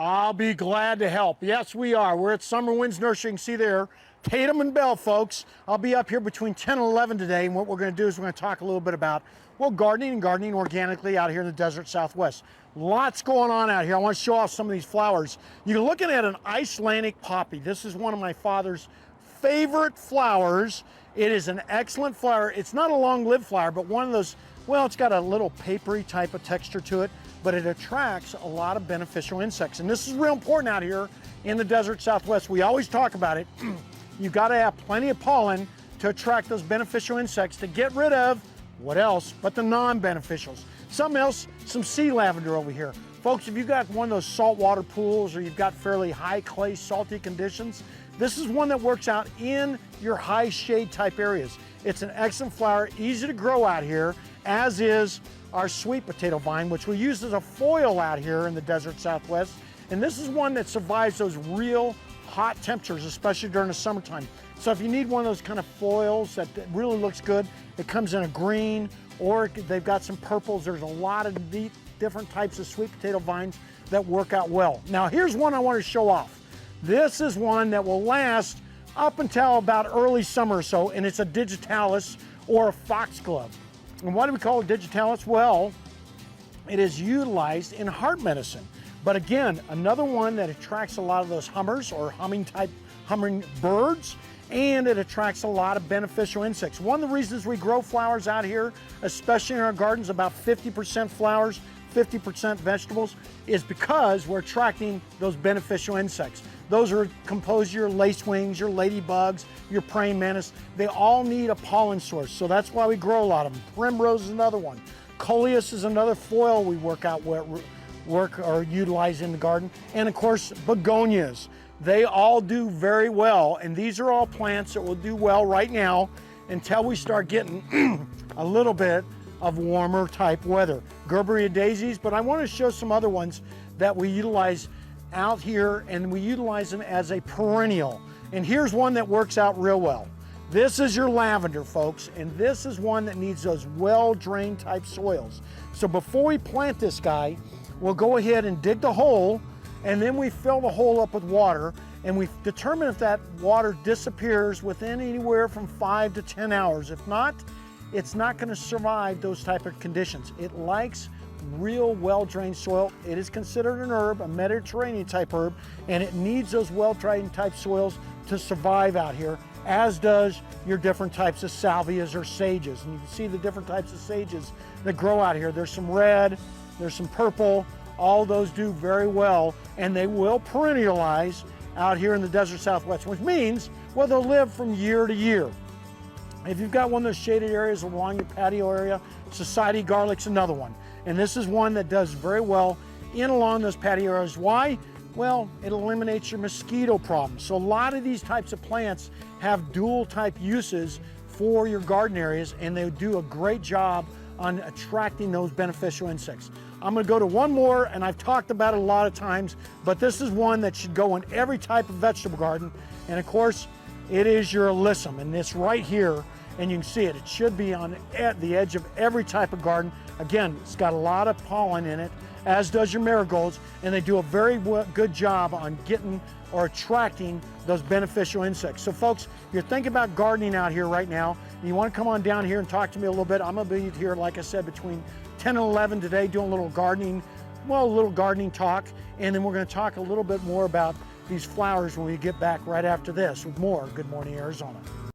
I'll be glad to help. Yes, we are. We're at Summer Winds Nursery. You can see there, Tatum and Bell, folks. I'll be up here between 10 and 11 today, and what we're going to do is we're going to talk a little bit about, well, gardening and gardening organically out here in the desert Southwest. Lots going on out here. I want to show off some of these flowers. You're looking at an Icelandic poppy. This is one of my father's favorite flowers. It is an excellent flower. It's not a long-lived flower, but one of those, well, it's got a little papery type of texture to it, but it attracts a lot of beneficial insects. And this is real important out here in the desert Southwest. We always talk about it. You've got to have plenty of pollen to attract those beneficial insects to get rid of, what else, but the non-beneficials. Something else, some sea lavender over here. Folks, if you've got one of those saltwater pools or you've got fairly high clay, salty conditions, this is one that works out in your high shade type areas. It's an excellent flower, easy to grow out here, as is our sweet potato vine, which we use as a foil out here in the desert Southwest. And this is one that survives those real hot temperatures, especially during the summertime. So if you need one of those kind of foils that really looks good, it comes in a green, or they've got some purples. There's a lot of neat different types of sweet potato vines that work out well. Now here's one I want to show off. This is one that will last up until about early summer or so, and it's a digitalis or a foxglove. And why do we call it digitalis? Well, it is utilized in heart medicine. But again, another one that attracts a lot of those hummers or humming birds, and it attracts a lot of beneficial insects. One of the reasons we grow flowers out here, especially in our gardens, about 50% flowers, 50% vegetables, is because we're attracting those beneficial insects. Those are composed of your lacewings, your ladybugs, your praying mantis. They all need a pollen source, so that's why we grow a lot of them. Primrose is another one. Coleus is another foil we work or utilize in the garden. And of course, begonias. They all do very well, and these are all plants that will do well right now until we start getting a little bit of warmer type weather. Gerberia daisies, but I want to show some other ones that we utilize out here, and we utilize them as a perennial. And here's one that works out real well. This is your lavender, folks, and this is one that needs those well-drained type soils. So before we plant this guy, we'll go ahead and dig the hole, and then we fill the hole up with water, and we determine if that water disappears within anywhere from 5 to 10 hours. If not, it's not going to survive those type of conditions. It likes real well-drained soil. It is considered an herb, a Mediterranean type herb, and it needs those well-drained type soils to survive out here, as does your different types of salvias or sages. And you can see the different types of sages that grow out here. There's some red, there's some purple. All those do very well, and they will perennialize out here in the desert Southwest, which means, well, they'll live from year to year. If you've got one of those shaded areas along your patio area, Society garlic's another one. And this is one that does very well in along those patio areas. Why? Well, it eliminates your mosquito problem. So a lot of these types of plants have dual type uses for your garden areas, and they do a great job on attracting those beneficial insects. I'm gonna go to one more, and I've talked about it a lot of times, but this is one that should go in every type of vegetable garden. And of course, it is your alyssum, and it's right here, and you can see it. It should be on the edge of every type of garden. Again, it's got a lot of pollen in it, as does your marigolds, and they do a very good job on getting or attracting those beneficial insects. So folks, if you're thinking about gardening out here right now, and you want to come on down here and talk to me a little bit, I'm gonna be here, like I said, between 10 and 11 today doing a little gardening, well, a little gardening talk, and then we're gonna talk a little bit more about these flowers when we get back right after this with more Good Morning Arizona.